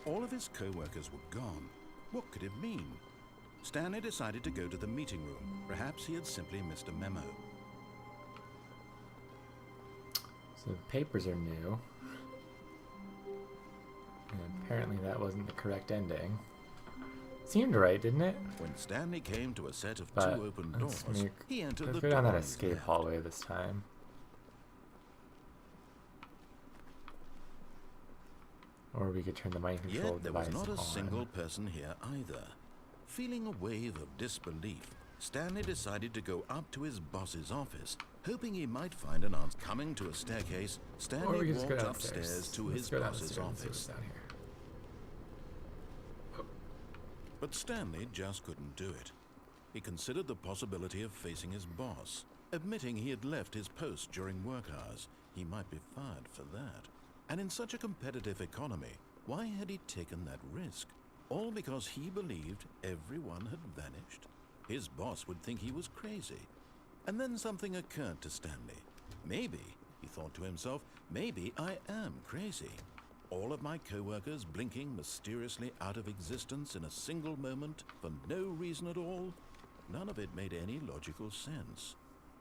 All of his co-workers were gone. What could it mean? Stanley decided to go to the meeting room. Perhaps he had simply missed a memo. So the papers are new. And apparently that wasn't the correct ending. Seemed right, didn't it? When Stanley came to a set of But two open doors, he entered let's the go down that door on his escape left. hallway this time. Or we could turn the mind control Yet there device was not a on. single person here either. Feeling a wave of disbelief, Stanley decided to go up to his boss's office, hoping he might find an answer. Coming to a staircase, Or we Stanley could just go walked downstairs. upstairs to Let's his go boss's downstairs and see office. what's down here. But Stanley just couldn't do it. He considered the possibility of facing his boss, admitting he had left his post during work hours. He might be fired for that. And in such a competitive economy, why had he taken that risk? All because he believed everyone had vanished? His boss would think he was crazy. And then something occurred to Stanley. Maybe, he thought to himself, maybe I am crazy. All of my co-workers blinking mysteriously out of existence in a single moment for no reason at all? None of it made any logical sense.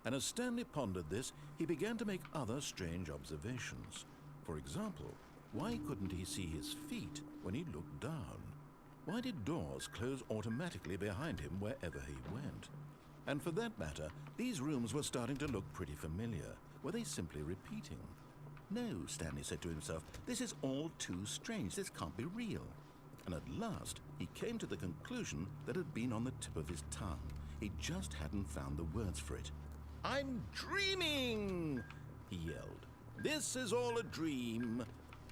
And as Stanley pondered this, he began to make other strange observations. For example, why couldn't he see his feet when he looked down? Why did doors close automatically behind him wherever he went? And for that matter, these rooms were starting to look pretty familiar. Were they simply repeating? No, Stanley said to himself, this is all too strange. This can't be real. And at last, he came to the conclusion that had been on the tip of his tongue. He just hadn't found the words for it. I'm dreaming, he yelled. This is all a dream.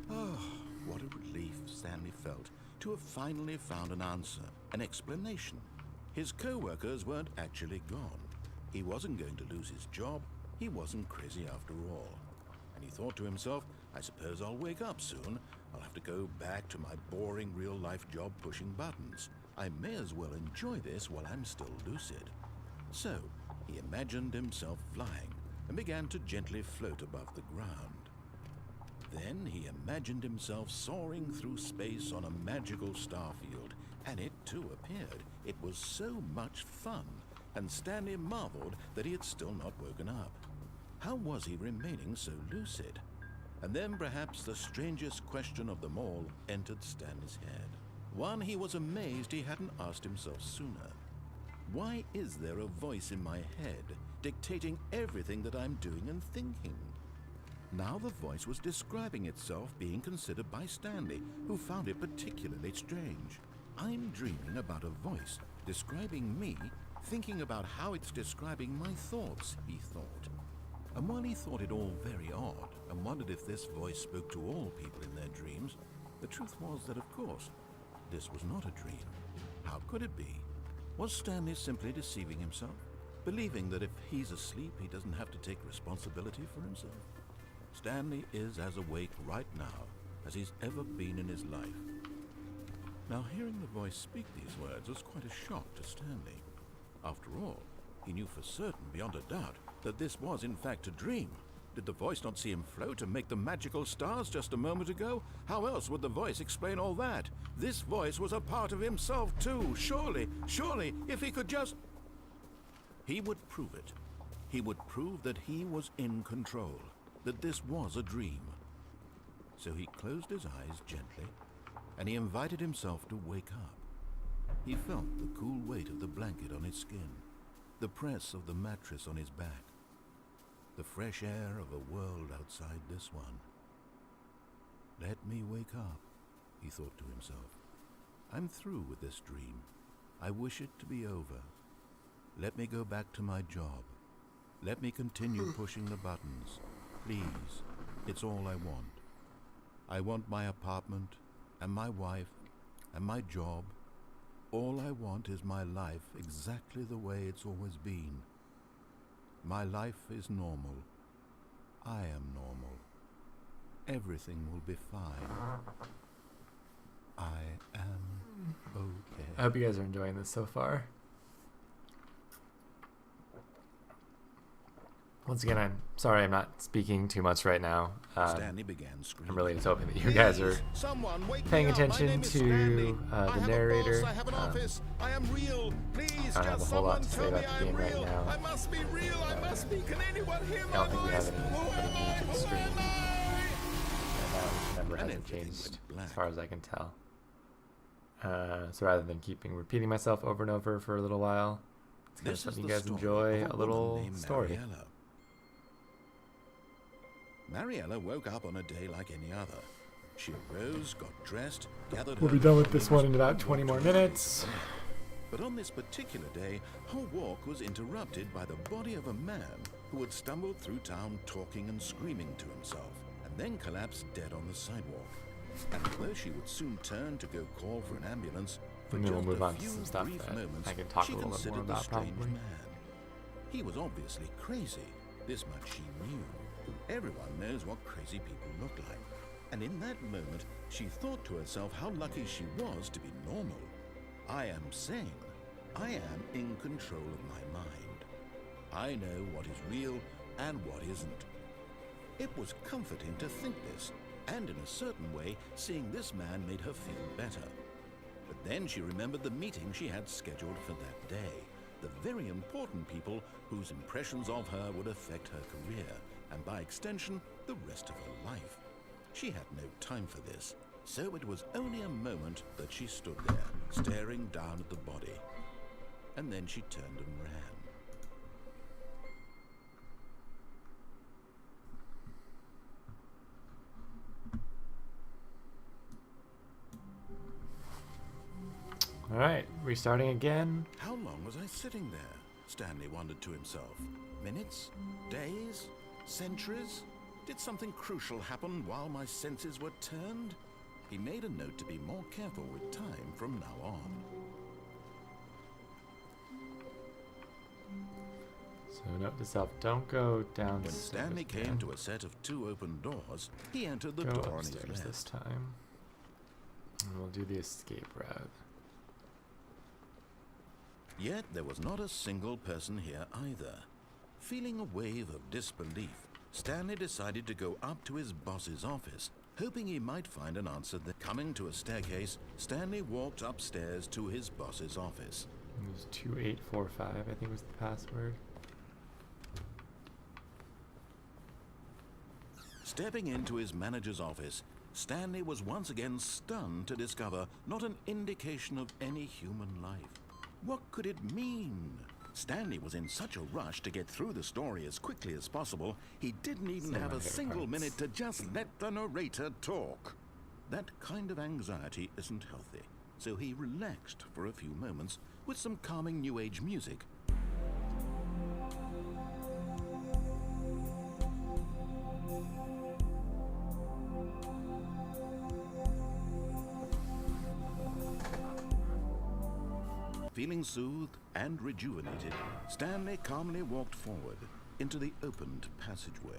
Oh, what a relief Stanley felt to have finally found an answer, an explanation. His co-workers weren't actually gone. He wasn't going to lose his job. He wasn't crazy after all. And he thought to himself, I suppose I'll wake up soon. I'll have to go back to my boring real-life job pushing buttons. I may as well enjoy this while I'm still lucid. So, he imagined himself flying and began to gently float above the ground. Then he imagined himself soaring through space on a magical starfield, and it too appeared. It was so much fun, and Stanley marveled that he had still not woken up. How was he remaining so lucid? And then perhaps the strangest question of them all entered Stanley's head. One he was amazed he hadn't asked himself sooner. Why is there a voice in my head dictating everything that I'm doing and thinking? Now the voice was describing itself being considered by Stanley, who found it particularly strange. I'm dreaming about a voice describing me, thinking about how it's describing my thoughts, he thought. And while he thought it all very odd and wondered if this voice spoke to all people in their dreams, the truth was that, of course, this was not a dream. How could it be? Was Stanley simply deceiving himself, believing that if he's asleep, he doesn't have to take responsibility for himself? Stanley is as awake right now as he's ever been in his life. Now, hearing the voice speak these words was quite a shock to Stanley. After all, he knew for certain, beyond a doubt, that this was in fact a dream. Did the voice not see him float and make the magical stars just a moment ago? How else would the voice explain all that? This voice was a part of himself too. Surely, if he could just... He would prove it. He would prove that he was in control, that this was a dream. So he closed his eyes gently, and he invited himself to wake up. He felt the cool weight of the blanket on his skin, the press of the mattress on his back, the fresh air of a world outside this one. Let me wake up, he thought to himself. I'm through with this dream. I wish it to be over. Let me go back to my job. Let me continue pushing the buttons. Please, it's all I want. I want my apartment, and my wife, and my job. All I want is my life exactly the way it's always been. My life is normal. I am normal. Everything will be fine. I am okay. I hope you guys are enjoying this so far. Once again, I'm sorry I'm not speaking too much right now. Stanley began screaming. I'm really just hoping that you guys are Someone wake paying me up. My attention name is to Stanley. the I have narrator. A boss. I have an office. I am real. Please, I don't have a just whole lot someone to say tell me about the I'm game right real. now. I must be real. I must be. Can anyone hear I my don't think we voice? have any Who footage am to the I? stream. Who am I? And that number And hasn't everything changed went black. as far as I can tell. So rather than repeating myself over and over for a little while, it's kind of This is something the you guys story enjoy, of a woman little named story. Mariella. Mariella woke up on a day like any other. She arose, got dressed, gathered We'll her be done with this one belongings, in about and 20 walked more away. minutes. But on this particular day, her walk was interrupted by the body of a man who had stumbled through town talking and screaming to himself, and then collapsed dead on the sidewalk. And although she would soon turn to go call for an ambulance, for And then we'll just move a on to few some stuff brief that moments, I can talk she a little bit more considered the about, strange probably. man. He was obviously crazy. This much she knew. Everyone knows what crazy people look like. And in that moment, she thought to herself how lucky she was to be normal. I am sane. I am in control of my mind. I know what is real and what isn't. It was comforting to think this, and in a certain way, seeing this man made her feel better. But then she remembered the meeting she had scheduled for that day, the very important people whose impressions of her would affect her career, and by extension, the rest of her life. She had no time for this, so it was only a moment that she stood there, staring down at the body. And then she turned and ran. Alright, restarting again. How long was I sitting there? Stanley wondered to himself. Minutes? Days? Centuries? Did something crucial happen while my senses were turned? He made a note to be more careful with time from now on. So note to self, don't go down. When Stanley came to a set of 2 open doors, he entered the go door on his upstairs left. this time. And we'll do the escape route. Yet there was not a single person here either. Feeling a wave of disbelief, Stanley decided to go up to his boss's office, hoping he might find an answer that coming to a staircase, Stanley walked upstairs to his boss's office. It was 2845, I think was the password. Stepping into his manager's office, Stanley was once again stunned to discover not an indication of any human life. What could it mean? Stanley was in such a rush to get through the story as quickly as possible, he didn't even have a single minute to just let the narrator talk. That kind of anxiety isn't healthy, so he relaxed for a few moments with some calming New Age music. Feeling soothed and rejuvenated, Stanley calmly walked forward into the opened passageway.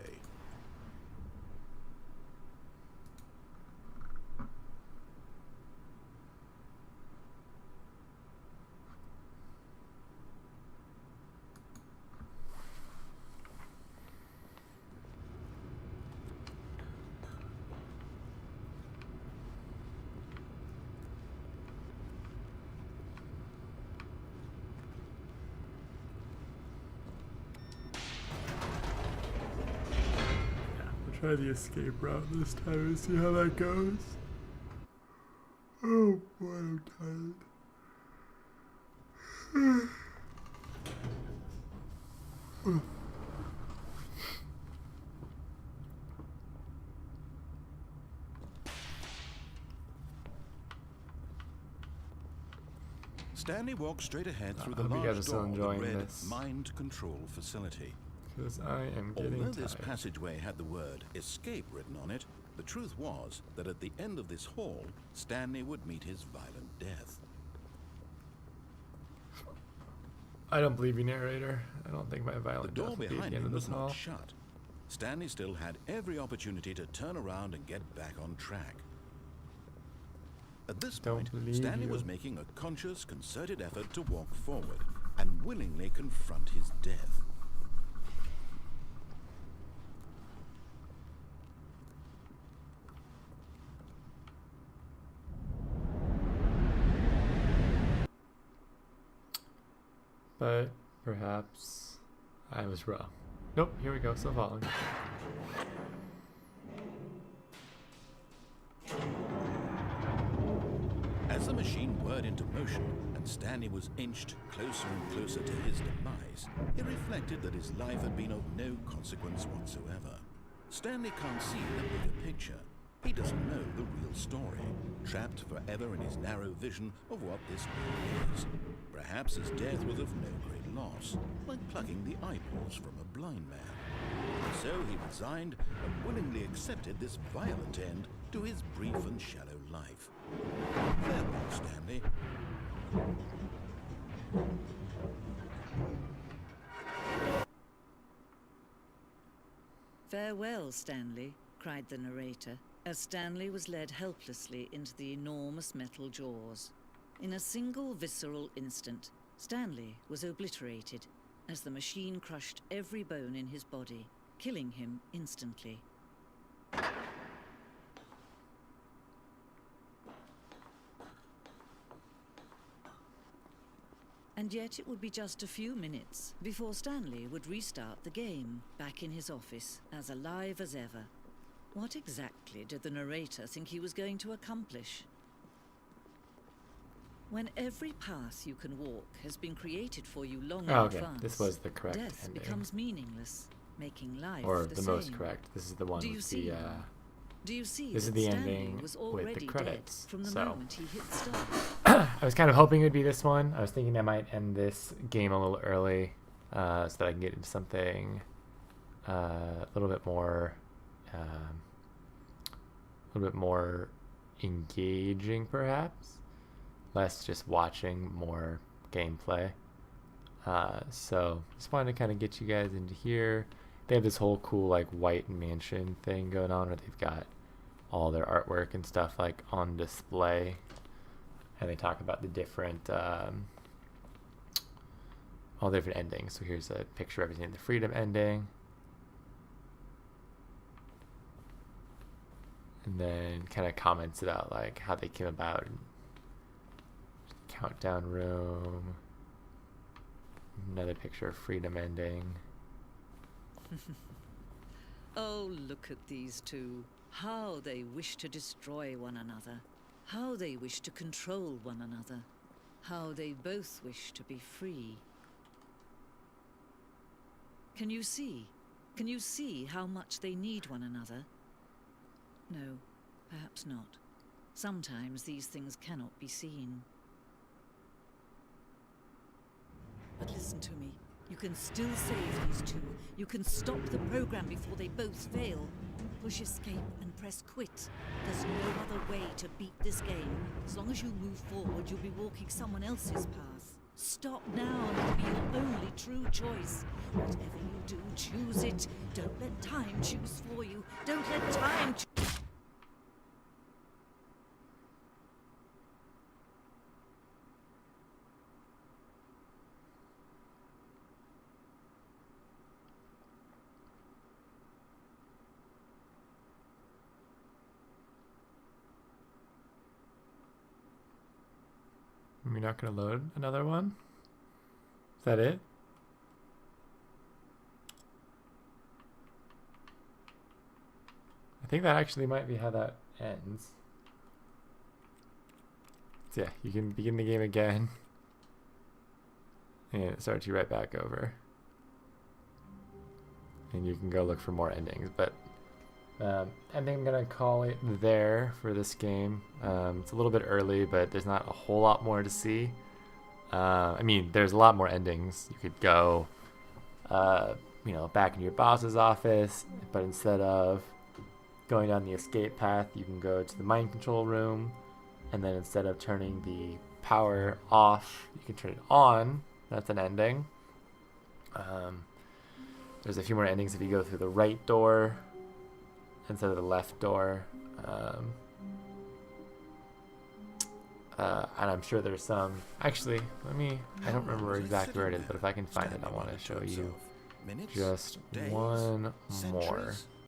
We'll try the escape route this time and see how that goes. Oh boy, I'm tired. Stanley walked straight ahead through the I hope you guys are large still door that enjoying read this. Mind Control Facility. Because I am getting Although tired. this passageway had the word escape written on it, the truth was that at the end of this hall, Stanley would meet his violent death. I don't believe you, narrator. I don't think my The violent death door will be at behind the end him of was this not hall. shut. Stanley still had every opportunity to turn around and get back on track. At this Don't point, believe Stanley you. was making a conscious, concerted effort to walk forward and willingly confront his death. but perhaps I was wrong. Nope, here we go, still falling. As the machine whirred into motion and Stanley was inched closer and closer to his demise, he reflected that his life had been of no consequence whatsoever. Stanley can't see the bigger picture. He doesn't know the real story, trapped forever in his narrow vision of what this world is. Perhaps his death was of no great loss, like plucking the eyeballs from a blind man. So he resigned and willingly accepted this violent end to his brief and shallow life. Farewell, Stanley. "Farewell, Stanley," cried the narrator, as Stanley was led helplessly into the enormous metal jaws. In a single visceral instant, Stanley was obliterated as the machine crushed every bone in his body, killing him instantly. And yet it would be just a few minutes before Stanley would restart the game, back in his office, as alive as ever. What exactly did the narrator think he was going to accomplish? When every path you can walk has been created for you long in Okay, advance, this was the correct death ending. becomes meaningless, making life Or the the same. most correct. This is the one Do you with see? the Do you see this is that the Stanley ending was with the already credits, dead from the so. moment he hit start? I was kind of hoping it would be this one. I was thinking I might end this game a little early, so that I can get into something a little bit more engaging, perhaps. Less just watching, more gameplay. So just wanted to kind of get you guys into here. They have this whole cool like white mansion thing going on where they've got all their artwork and stuff like on display, and they talk about the different all the different endings. So here's a picture representing the freedom ending, and then kind of comments about like how they came about. Countdown room, another picture of freedom ending. Oh, look at these two. How they wish to destroy one another. How they wish to control one another. How they both wish to be free. Can you see? Can you see how much they need one another? No, perhaps not. Sometimes these things cannot be seen. But listen to me. You can still save these two. You can stop the program before they both fail. Push escape and press quit. There's no other way to beat this game. As long as you move forward, you'll be walking someone else's path. Stop now and it'll be your only true choice. Whatever you do, choose it. Don't let time choose for you. Don't let time choose. We're not going to load another one? Is that it? I think that actually might be how that ends. So yeah, you can begin the game again. And it starts you right back over. And you can go look for more endings. But I think I'm going to call it there for this game. It's a little bit early, but there's not a whole lot more to see. I mean, there's a lot more endings. You could go, back in your boss's office, but instead of going down the escape path, you can go to the mind control room, and then instead of turning the power off, you can turn it on. That's an ending. There's a few more endings if you go through the right door instead of the left door. And I'm sure there's some. Actually, I don't remember exactly where it is, but if I can find it, I want to show you just one more.